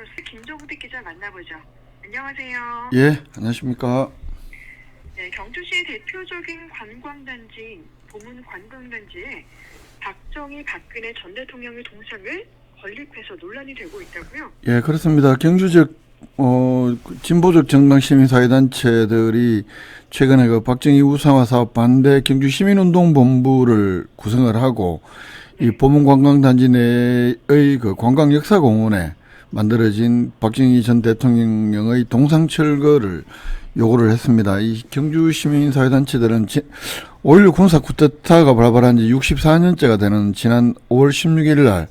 뉴스 김정우대 기자 만나보죠. 안녕하세요. 예, 안녕하십니까. 네, 경주시의 대표적인 관광단지인 보문관광단지에 박정희 박근혜 전 대통령의 동상을 건립해서 논란이 되고 있다고요? 예, 그렇습니다. 경주적 진보적 정당 시민사회단체들이 최근에 그 박정희 우상화 사업 반대 경주시민운동본부를 구성을 하고 이 보문관광단지 내의 그 관광역사공원에 만들어진 박정희 전 대통령의 동상 철거를 요구를 했습니다. 이 경주 시민사회단체들은 5.16 군사 쿠데타가 발발한 지 64년째가 되는 지난 5월 16일 날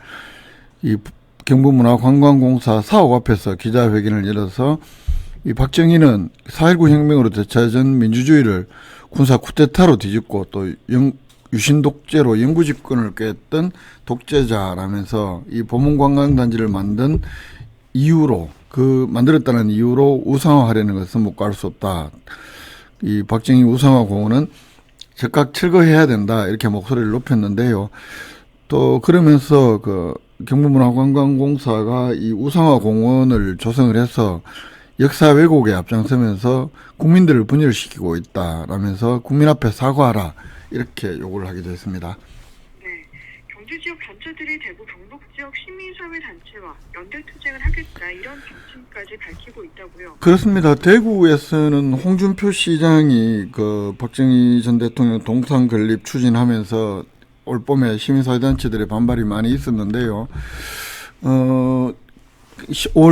이 경부문화관광공사 사옥 앞에서 기자회견을 열어서 이 박정희는 4.19 혁명으로 되찾은 민주주의를 군사 쿠데타로 뒤집고 또 유신 독재로 영구 집권을 깼던 독재자라면서 이 보문관광단지를 만든 이유로 만들었다는 이유로 우상화하려는 것은 묵과할 수 없다. 이 박정희 우상화 공원은 즉각 철거해야 된다. 이렇게 목소리를 높였는데요. 또 그러면서 경부문화관광공사가 이 우상화 공원을 조성을 해서 역사 왜곡에 앞장서면서 국민들을 분열시키고 있다라면서 국민 앞에 사과하라. 이렇게 요구를 하기도 했습니다. 네, 경주 지역 단체들이 대구 경북 지역 시민사회 단체와 연대 투쟁을 하겠다 이런 방침까지 밝히고 있다고요. 그렇습니다. 대구에서는 홍준표 시장이 박정희 전 대통령 동상 건립 추진하면서 올 봄에 시민사회단체들의 반발이 많이 있었는데요. 5월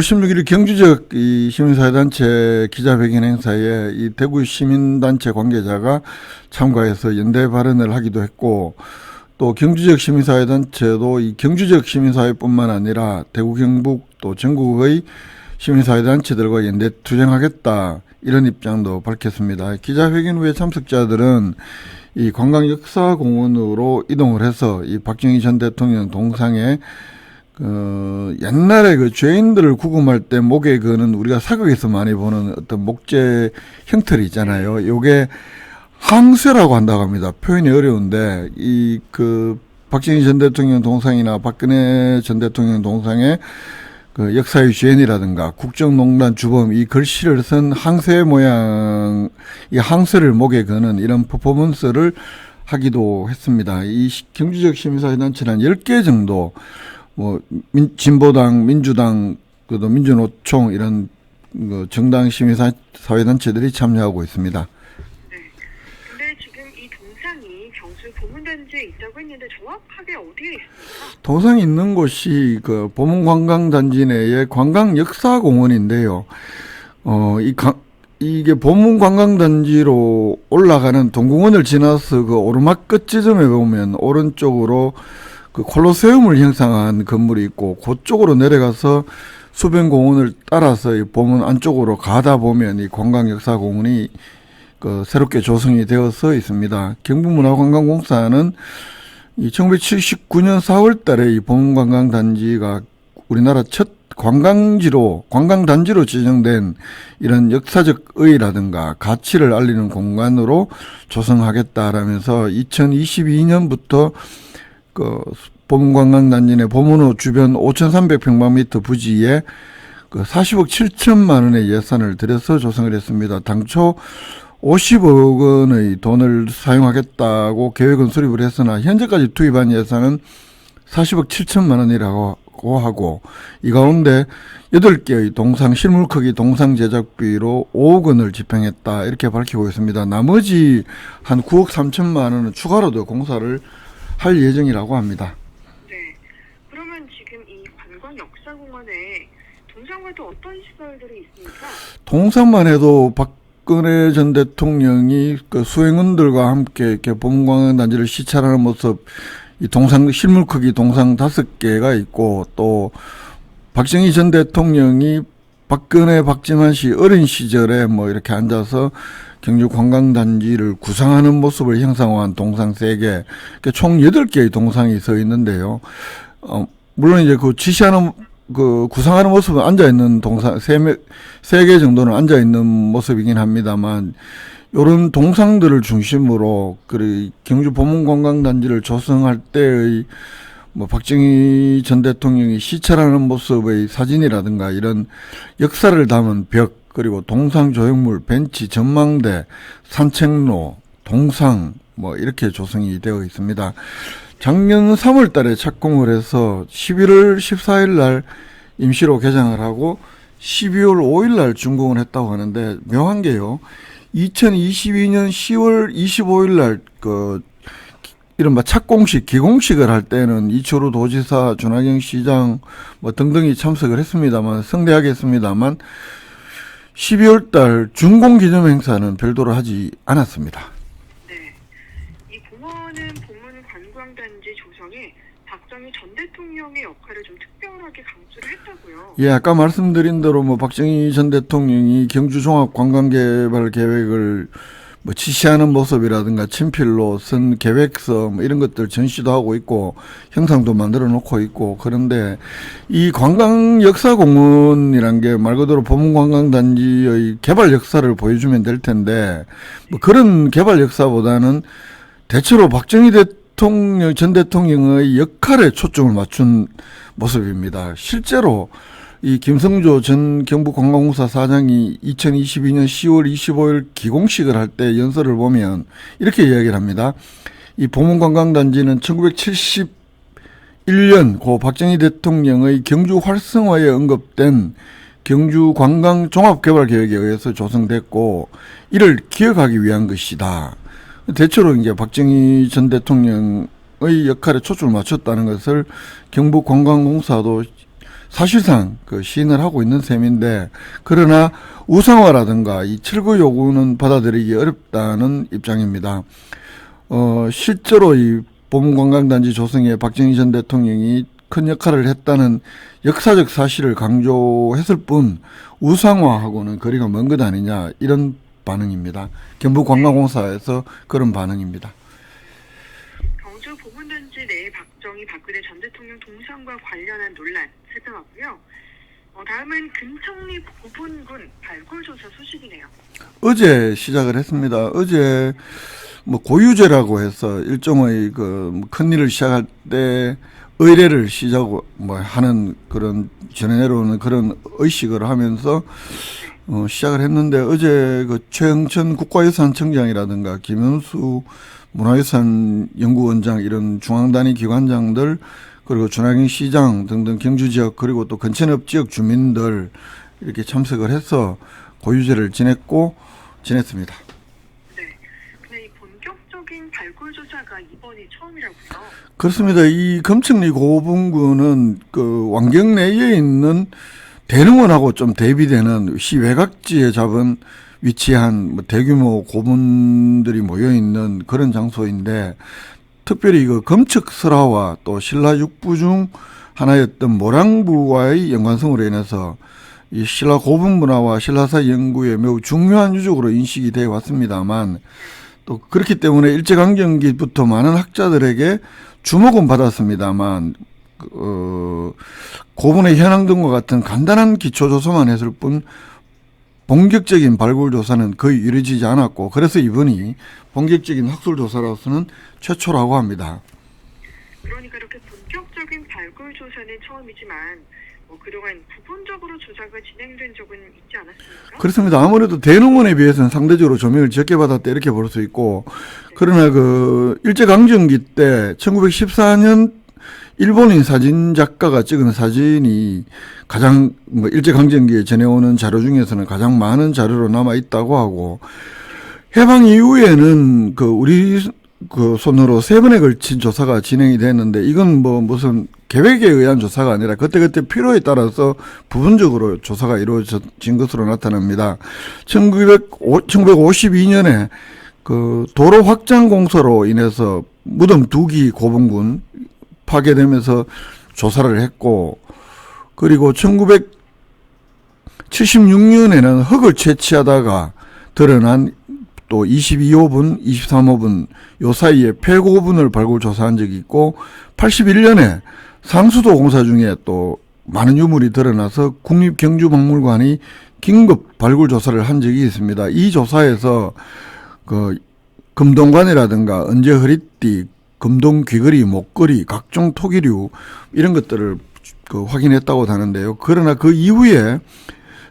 16일 경주적 이 시민사회단체 기자회견 행사에 이 대구 시민단체 관계자가 참가해서 연대 발언을 하기도 했고, 또 경주적 시민사회단체도 이 경주적 시민사회뿐만 아니라 대구 경북 또 전국의 시민사회단체들과 연대 투쟁하겠다 이런 입장도 밝혔습니다. 기자회견 후에 참석자들은 이 관광역사공원으로 이동을 해서 이 박정희 전 대통령 동상에 옛날에 죄인들을 구금할 때 목에 거는 우리가 사극에서 많이 보는 어떤 목재 형틀이 있잖아요. 요게 항쇠라고 한다고 합니다. 표현이 어려운데 박정희 전 대통령 동상이나 박근혜 전 대통령 동상에 역사의 죄인이라든가 국정농단 주범 이 글씨를 쓴 항쇠 모양 이 항쇠를 목에 거는 이런 퍼포먼스를 하기도 했습니다. 이 경주적 시민사회단체는 10개 정도 진보당, 민주당, 그도 민주노총 이런 정당 시민사회단체들이 참여하고 있습니다. 네, 근데 지금 이 동상이 경주 보문단지에 있다고 했는데 정확하게 어디에 있습니까? 동상이 있는 곳이 보문관광단지 내의 관광역사공원인데요. 이게 보문관광단지로 올라가는 동공원을 지나서 오르막 끝 지점에 보면 오른쪽으로 콜로세움을 형상한 건물이 있고, 그쪽으로 내려가서 수변공원을 따라서 이 보문 안쪽으로 가다 보면 이 관광역사공원이 새롭게 조성이 되어서 있습니다. 경부문화관광공사는 1979년 4월 달에 이 보문관광단지가 우리나라 첫 관광단지로 지정된 이런 역사적 의의라든가 가치를 알리는 공간으로 조성하겠다라면서 2022년부터 보문관광단지 내 보문호 주변 5,300평방미터 부지에 40억 7천만 원의 예산을 들여서 조성을 했습니다. 당초 50억 원의 돈을 사용하겠다고 계획은 수립을 했으나 현재까지 투입한 예산은 40억 7천만 원이라고 하고, 이 가운데 8개의 동상 실물 크기 동상 제작비로 5억 원을 집행했다 이렇게 밝히고 있습니다. 나머지 한 9억 3천만 원은 추가로도 공사를 할 예정이라고 합니다. 네, 그러면 지금 이 관광역사공원에 동상과도 어떤 시설들이 있습니까? 동상만 해도 박근혜 전 대통령이 수행원들과 함께 이렇게 보문관광단지를 시찰하는 모습, 이 동상 실물 크기 동상 5개가 있고, 또 박정희 전 대통령이 박근혜 박지만 씨 어린 시절에 이렇게 앉아서 경주 관광단지를 구상하는 모습을 형상화한 동상 3개, 총 8개의 동상이 서 있는데요. 물론 이제 지시하는 구상하는 모습은 앉아있는 동상 3개 정도는 앉아있는 모습이긴 합니다만, 요런 동상들을 중심으로 경주 보문관광단지를 조성할 때의 뭐 박정희 전 대통령이 시찰하는 모습의 사진이라든가 이런 역사를 담은 벽, 그리고 동상 조형물, 벤치, 전망대, 산책로, 동상 뭐 이렇게 조성이 되어 있습니다. 작년 3월 달에 착공을 해서 11월 14일 날 임시로 개장을 하고 12월 5일 날 준공을 했다고 하는데, 묘한 게요, 2022년 10월 25일 날 이른바 착공식, 기공식을 할 때는 이철우 도지사, 준하경 시장 뭐 등등이 참석을 했습니다만, 성대하게 했습니다만 12월 달 준공 기념 행사는 별도로 하지 않았습니다. 네. 이 공원은 보문 관광단지 조성에 박정희 전 대통령의 역할을 좀 특별하게 강조를 했다고요. 예, 아까 말씀드린 대로 뭐 박정희 전 대통령이 경주 종합 관광개발 계획을 뭐 지시하는 모습이라든가 친필로 쓴 계획서 뭐 이런 것들 전시도 하고 있고 형상도 만들어 놓고 있고, 그런데 이 관광역사공원이란 게 말 그대로 보문관광단지의 개발 역사를 보여주면 될 텐데, 뭐 그런 개발 역사보다는 대체로 박정희 전 대통령의 역할에 초점을 맞춘 모습입니다. 실제로 이 김성조 전 경북관광공사 사장이 2022년 10월 25일 기공식을 할 때 연설을 보면 이렇게 이야기를 합니다. 이 보문관광단지는 1971년 고 박정희 대통령의 경주 활성화에 언급된 경주 관광 종합개발계획에 의해서 조성됐고, 이를 기억하기 위한 것이다. 대체로 이제 박정희 전 대통령의 역할에 초점을 맞췄다는 것을 경북관광공사도 사실상 시인을 하고 있는 셈인데, 그러나 우상화라든가 이 철거 요구는 받아들이기 어렵다는 입장입니다. 실제로 이 보문관광단지 조성에 박정희 전 대통령이 큰 역할을 했다는 역사적 사실을 강조했을 뿐 우상화하고는 거리가 먼 것 아니냐, 이런 반응입니다. 경북관광공사에서 그런 반응입니다. 경주 보문단지 내에 박정희, 박근혜 전 대통령 동상과 관련한 논란 살펴봤고요. 다음은 금천리 보분군 발굴조사 소식이네요. 어제 시작을 했습니다. 어제 뭐 고유제라고 해서 일종의 큰 일을 시작할 때 의례를 하는 그런 전해 내려오는 그런 의식을 하면서 시작을 했는데, 어제 최흥천 국가유산청장이라든가 김현수 문화유산 연구원장, 이런 중앙단위 기관장들, 그리고 준하경 시장 등등 경주 지역, 그리고 또 근천읍 지역 주민들 이렇게 참석을 해서 고유제를 지냈습니다. 네. 근데 이 본격적인 발굴 조사가 이번이 처음이라고요? 그렇습니다. 이 금천리 고분군은 왕경 내에 있는 대릉원하고 좀 대비되는 시 외곽지에 위치한 대규모 고분들이 모여 있는 그런 장소인데, 특별히 검측설화와 또 신라 육부 중 하나였던 모랑부와의 연관성으로 인해서 이 신라 고분 문화와 신라사 연구에 매우 중요한 유적으로 인식이 되어 왔습니다만, 또 그렇기 때문에 일제강점기부터 많은 학자들에게 주목은 받았습니다만, 고분의 현황 등과 같은 간단한 기초조사만 했을 뿐 본격적인 발굴조사는 거의 이루어지지 않았고, 그래서 이번이 본격적인 학술조사로서는 최초라고 합니다. 그러니까 이렇게 본격적인 발굴조사는 처음이지만 그동안 부분적으로 조사가 진행된 적은 있지 않았습니까? 그렇습니다. 아무래도 대릉원에 비해서는 상대적으로 조명을 적게 받았다, 이렇게 볼 수 있고, 그러나 일제강점기 때 1914년 일본인 사진 작가가 찍은 사진이 가장 일제강점기에 전해오는 자료 중에서는 가장 많은 자료로 남아 있다고 하고, 해방 이후에는 우리 손으로 3번에 걸친 조사가 진행이 됐는데, 이건 무슨 계획에 의한 조사가 아니라 그때그때 필요에 따라서 부분적으로 조사가 이루어진 것으로 나타납니다. 1952년에 도로 확장 공사로 인해서 무덤 2기 고분군 파괴되면서 조사를 했고, 그리고 1976년에는 흙을 채취하다가 드러난 또 22호분, 23호분 요 사이에 폐고분을 발굴 조사한 적이 있고, 81년에 상수도 공사 중에 또 많은 유물이 드러나서 국립경주박물관이 긴급 발굴 조사를 한 적이 있습니다. 이 조사에서 금동관이라든가 은제 허리띠, 금동 귀걸이, 목걸이, 각종 토기류 이런 것들을 확인했다고 하는데요. 그러나 그 이후에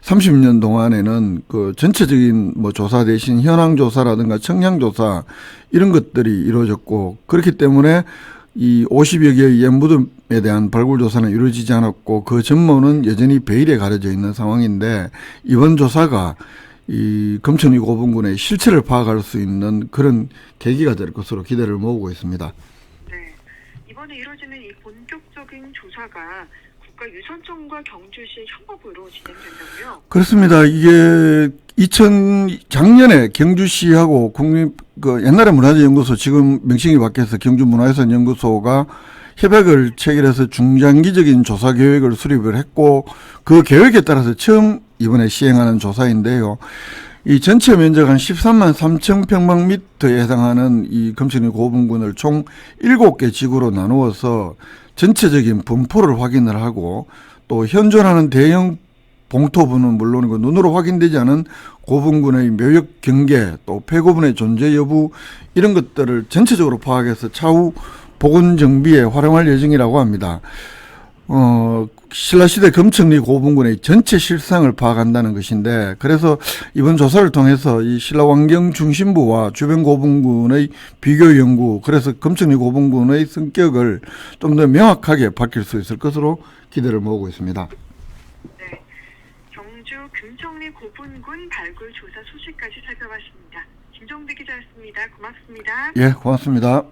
30년 동안에는 그 전체적인 뭐 조사 대신 현황 조사라든가 청량 조사 이런 것들이 이루어졌고, 그렇기 때문에 이 50여 개의 옛 무덤에 대한 발굴 조사는 이루어지지 않았고 그 전모는 여전히 베일에 가려져 있는 상황인데, 이번 조사가 이 금천위 고분군의 실체를 파악할 수 있는 그런 계기가 될 것으로 기대를 모으고 있습니다. 네, 이번에 이루어지는 이 본격적인 조사가 국가유선청과 경주시 협업으로 진행된다고요? 그렇습니다. 이게 작년에 경주시하고 옛날에 문화재연구소, 지금 명칭이 바뀌어서 경주문화유산연구소가 협약을 체결해서 중장기적인 조사 계획을 수립을 했고, 그 계획에 따라서 처음 이번에 시행하는 조사인데요. 이 전체 면적 한 13만 3천 평방미터에 해당하는 이 금천위 고분군을 총 7개 지구로 나누어서 전체적인 분포를 확인을 하고, 또 현존하는 대형 봉토부는 물론이고 눈으로 확인되지 않은 고분군의 묘역 경계, 또 폐고분의 존재 여부 이런 것들을 전체적으로 파악해서 차후 복원 정비에 활용할 예정이라고 합니다. 신라시대 금천리 고분군의 전체 실상을 파악한다는 것인데, 그래서 이번 조사를 통해서 이 신라왕경 중심부와 주변 고분군의 비교 연구, 그래서 금천리 고분군의 성격을 좀 더 명확하게 밝힐 수 있을 것으로 기대를 모으고 있습니다. 네, 경주 금천리 고분군 발굴 조사 소식까지 살펴봤습니다. 김종대 기자였습니다. 고맙습니다. 예, 고맙습니다.